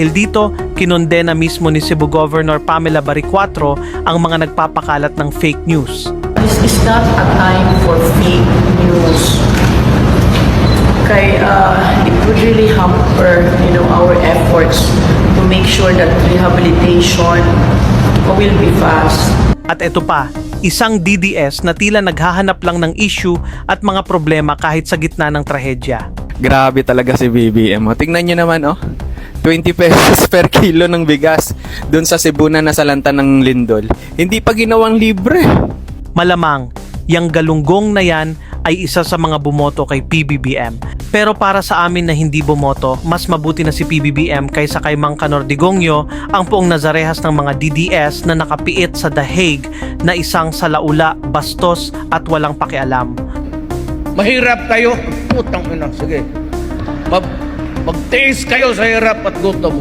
Dahil dito, kinondena mismo ni Cebu Governor Pamela Baricuatro ang mga nagpapakalat ng fake news. This is not a time for fake news. It would really hamper, our efforts to make sure that rehabilitation will be fast. At ito pa, isang DDS na tila naghahanap lang ng issue at mga problema kahit sa gitna ng trahedya. Grabe talaga si BBM. Tingnan nyo naman, 20 pesos per kilo ng bigas doon sa Cebu na nasalanta ng lindol. Hindi pa ginawang libre. Malamang, yang galunggong na yan ay isa sa mga bumoto kay PBBM. Pero para sa amin na hindi bumoto, mas mabuti na si PBBM kaysa kay Mang Kanor Digongyo, ang poong nazarehas ng mga DDS na nakapiit sa The Hague na isang salaula, bastos at walang pakialam. Mahirap kayo, putang ina, sige. Magtiis kayo sa hirap at gutom.